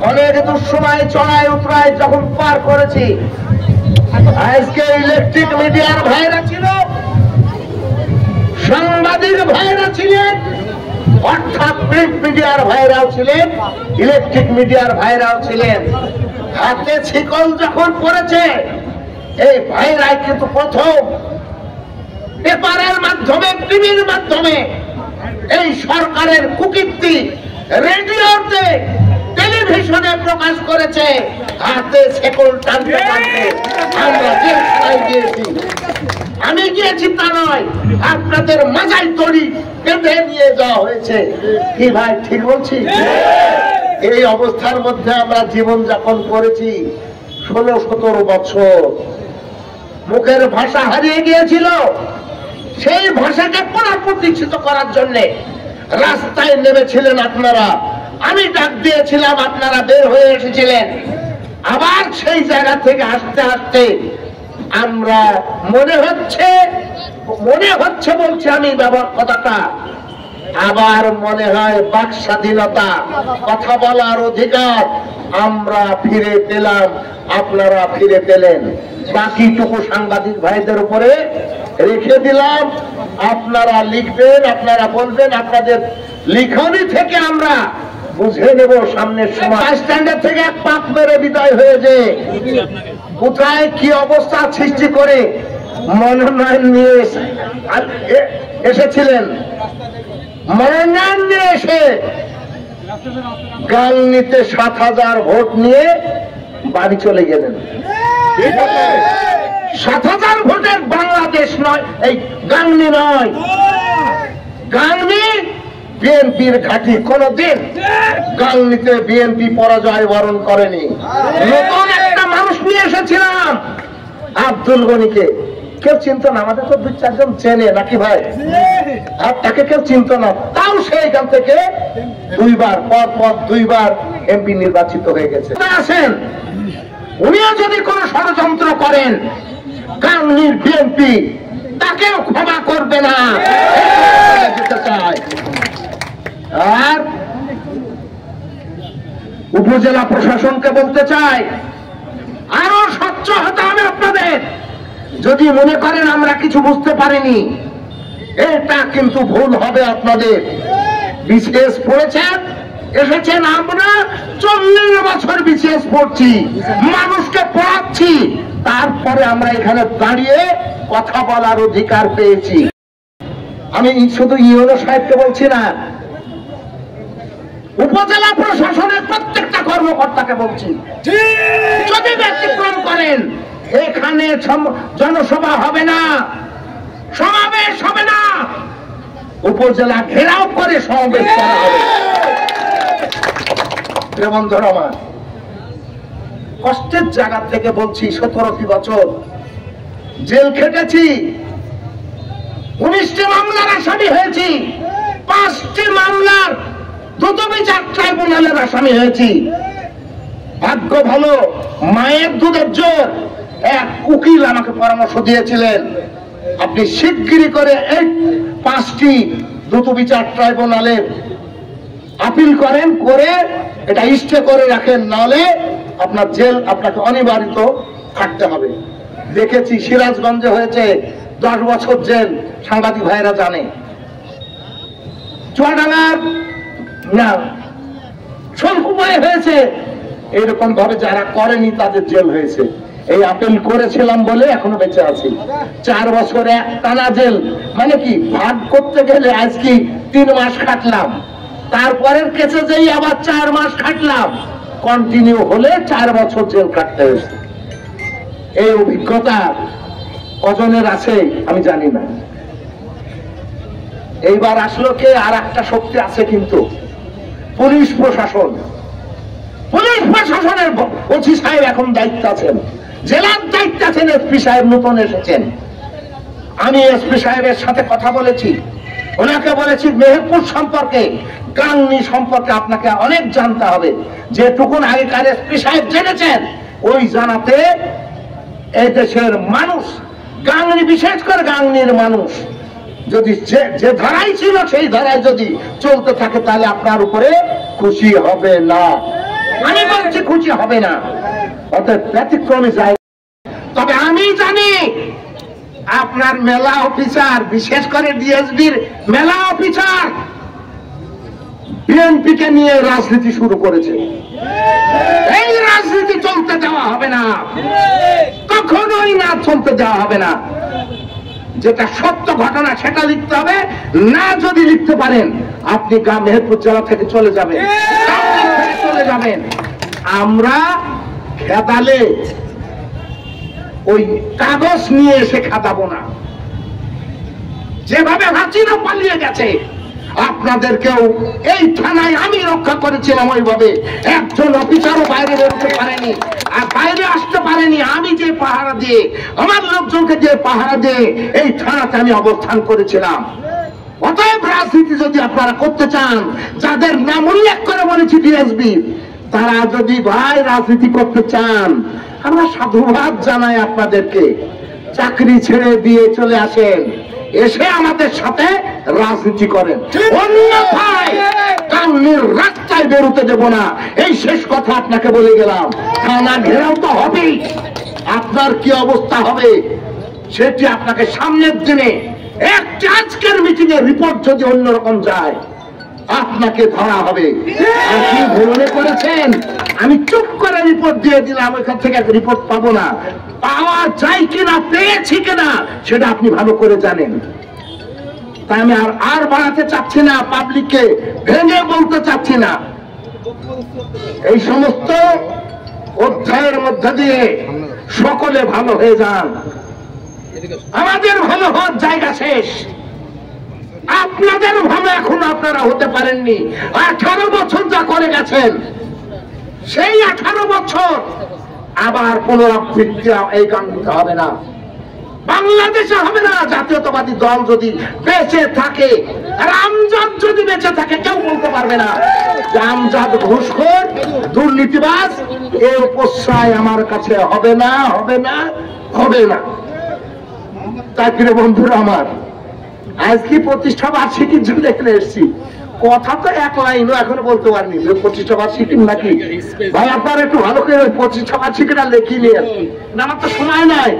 অনেক দুঃসময় চড়াই উতরাই যখন পার করেছি, আজকে ইলেকট্রিক মিডিয়ার ভাইরা ছিল, সাংবাদিক ভাইরা ছিলেন, অর্থাৎ প্রিন্ট মিডিয়ার ভাইরাও ছিলেন, ইলেকট্রিক মিডিয়ার ভাইরাও ছিলেন। হাতে শিকল যখন পড়েছে এই ভাইরাই কিন্তু প্রথম পেপারের মাধ্যমে, টিভির মাধ্যমে এই সরকারের কুকীর্তি রেডিওতে, টেলিভিশনে প্রকাশ করেছে। হাতে শিকল টানতে টানতে আমরা জেলখানায় গিয়েছি। আমি গিয়েছি তা নয়, আপনাদের মাজায় দড়ি বেঁধে নিয়ে যাওয়া হয়েছে। কি ভাই ঠিক বলছি? এই অবস্থার মধ্যে আমরা জীবন যাপন করেছি 16-17 বছর। মুখের ভাষা হারিয়ে গিয়েছিল, সেই ভাষাকে পুনঃপ্রতিষ্ঠিত করার জন্য রাস্তায় নেমেছিলেন আপনারা। আমি ডাক দিয়েছিলাম, আপনারা বের হয়ে এসেছিলেন। আবার সেই জায়গা থেকে আসতে আসতে আমরা মনে হচ্ছে বলছি আমি কথাটা, আবার মনে হয় বাক স্বাধীনতা, কথা বলার অধিকার আমরা ফিরে পেলাম, আপনারা ফিরে পেলেন। বাকিটুকু সাংবাদিক ভাইদের উপরে রেখে দিলাম। আপনারা লিখবেন, আপনারা বলবেন, আপনাদের লিখনি থেকে আমরা বুঝে নেব সামনের সময়। স্ট্যান্ডার্ড থেকে এক পাক মেরে বিদায় হয়ে যে কোথায় কি অবস্থা সৃষ্টি করে মনোনয়ন নিয়ে এসেছিলেন, মনোনয়ন নিয়ে এসে গাংনীতে 7,000 ভোট নিয়ে বাড়ি চলে গেলেন। 7,000 ভোটের বাংলাদেশ নয়, এই গাংনী নয়। গাংনী বিএনপির ঘাঁটি। কোনদিন গাংনীতে বিএনপি পরাজয় বরণ করেনি। নতুন একটা মানুষ নিয়ে এসেছিলাম, আব্দুল গনিকে। কেউ চিনত না, আমাদের তো 2-4 জন চেনে নাকি ভাই, আর তাকে কেউ চিনত না। তাও সে এখান থেকে 2বার পর 2বার এমপি নির্বাচিত হয়ে গেছে। আসেন, উনিও যদি কোন ষড়যন্ত্র করেন, গাংনীর বিএনপি তাকেও ক্ষমা করবে না। আর উপজেলা প্রশাসনকে বলতে চাই, আরো স্বচ্ছ হতে হবে আপনাদের। যদি মনে করেন আমরা কিছু বুঝতে পারিনি, এটা কিন্তু ভুল হবে আপনাদের। বিশেষ পড়েছেন, এসেছেন, আমরা 40 বছর বিশেষ পড়ছি, মানুষকে পড়াচ্ছি, তারপরে আমরা এখানে দাঁড়িয়ে কথা বলার অধিকার পেয়েছি। আমি শুধু ইউনো সাহেবকে বলছি না, উপজেলা প্রশাসনের প্রত্যেকটা কর্মকর্তাকে বলছি, যদি ব্যতিক্রম করেন এখানে জনসভা হবে না, সমাবেশ হবে না, উপজেলা ঘেরাও করে সমাবেশ করা হবে। বন্ধুরা আমার, কষ্টের জায়গা থেকে বলছি, 17টি বছর জেল খেটেছি, 19টি মামলার আসামি হয়েছি, 5টি মামলার দ্রুত বিচার ট্রাইব্যুনালের আসামি হয়েছি। ভাগ্য ভালো, মায়ের দুধের জোর। এক উকিল আমাকে পরামর্শ দিয়েছিলেন, আপনি শিগগিরই করে এই 5টি দ্রুত বিচার ট্রাইব্যুনালের আপিল করেন, করে এটা স্টে করে রাখেন, নাহলে আপনার জেল আপনাকে অনিবার্য থাকতে হবে। দেখেছি সিরাজগঞ্জে হয়েছে 10 বছর জেল, সাংবাদিক ভাইরা জানে। চুয়াডাঙ্গার না শঙ্কুপায় হয়েছে, এরকম ভাবে যারা করেনি তাদের জেল হয়েছে। এই আপিল করেছিলাম বলে এখনো বেঁচে আছি। 4 বছর এক টানা জেল, মানে কি ভাগ করতে গেলে আজকে 3 মাস খাটলাম, তারপরের কেসে যেই আবার 4 মাস খাটলাম, কন্টিনিউ হলে 4 বছর জেল কাটতে হয়েছে। এই অভিজ্ঞতা কজনের আছে আমি জানি না। এইবার আসলো কে, আর একটা শক্তি আছে কিন্তু, পুলিশ প্রশাসন। পুলিশ প্রশাসনের ওসি সাহেব এখন দায়িত্ব আছেন, জেলার দায়িত্ব আছেন এসপি সাহেব, নতুন এসেছেন। আমি এসপি সাহেবের সাথে কথা বলেছি, ওনাকে বলেছি মেহেরপুর সম্পর্কে, গাংনী সম্পর্কে আপনাকে অনেক জানতে হবে। যেটুকুন আগেকার এসপি সাহেব জেনেছেন ওই জানাতে এই দেশের মানুষ, গাংনী বিশেষ করে গাংনীর মানুষ যদি যে ধারাই ছিল সেই ধারায় যদি চলতে থাকে তাহলে আপনার উপরে খুশি হবে না। আমি বলছি খুশি হবে না, অর্থাৎ ব্যতিক্রমী যায়। তবে আমি জানি আপনার মেলা অফিসার, বিশেষ করে ডিএসবির মেলা অফিসার বিএনপিকে নিয়ে রাজনীতি শুরু করেছে। এই রাজনীতি চলতে দেওয়া হবে না, কখনোই না চলতে দেওয়া হবে না। যেটা সত্য ঘটনা সেটা লিখতে হবে, না যদি লিখতে পারেন আপনি মেহেরপুর জেলা থেকে চলে যাবেন, চলে যাবেন। আমরা খেদালে ওই কাগজ নিয়ে এসে খাদাবো না। যেভাবে হাসিনা পালিয়ে গেছে আপনাদেরকেও এই থানায় আমি রক্ষা করেছিলাম, ওইভাবে একজন অফিসারও বাইরে বেরোতে পারেনি, আর বাইরে আসতে পারেনি। আমি যে পাহারা দিয়ে, আমার লোকজনকে যে পাহারা দিয়ে এই থানাতে আমি অবস্থান করেছিলাম। অতএব রাজনীতি যদি আপনারা করতে চান, যাদের নাম উল্লেখ করে বলেছি ডিএসবি, তারা যদি ভাই রাজনীতি করতে চান, আমরা সাধুবাদ জানাই আপনাদেরকে। চাকরি ছেড়ে দিয়ে চলে আসেন, এসে আমাদের সাথে রাজনীতি করেন, অন্যথায় কাউনের রাস্তায় বেরোতে দেব না। এই শেষ কথা আপনাকে বলে গেলাম। থানা ঘেরাও তো হবেই, আপনার কি অবস্থা হবে সেটি আপনাকে সামনের দিনে একটা আজকের মিটিং এর রিপোর্ট যদি অন্যরকম যায় আপনাকে ধরা হবে। আপনি মনে করেছেন আমি চুপ করে রিপোর্ট দিয়ে দিলাম, ওইখান থেকে রিপোর্ট পাবো না। পাওয়া যায় কিনা, পেয়েছি কিনা সেটা আপনি ভালো করে জানেন। তাই আমি আর বাড়াতে চাচ্ছি না, পাবলিককে ভেঙে বলতে চাচ্ছি না। এই সমস্ত অধ্যায়ের মধ্যে দিয়ে সকলে ভালো হয়ে যান। আমাদের ভালো হওয়ার জায়গা শেষ, আপনাদের ভালো এখন আপনারা হতে পারেননি। 18 বছর যা করে গেছেন, সেই 18 বছর আবার পুনরাবৃত্তি এই কাণ্ড হবে না, বাংলাদেশে হবে না। জাতীয়তাবাদী দল যদি বেঁচে থাকে, আর আমজাদ যদি বেঁচে থাকে, কেউ বলতে পারবে না যে আমজাদ ঘুষখোর, দুর্নীতিবাজ। এর প্রশ্রয় আমার কাছে হবে না, হবে না, হবে না। তাই প্রিয় বন্ধুরা আমার, আজকে প্রতিষ্ঠা বার্ষিকীর জন্য এখানে এসেছি। কথা তো এক লাইনও এখনো বলতে পারিনি। প্রতিষ্ঠা বার্ষিকী নাকি ভাই, আপনারা একটু ভালো করে প্রতিষ্ঠা বার্ষিকীটা লেখি নিয়ে, আমার তো সময় নাই।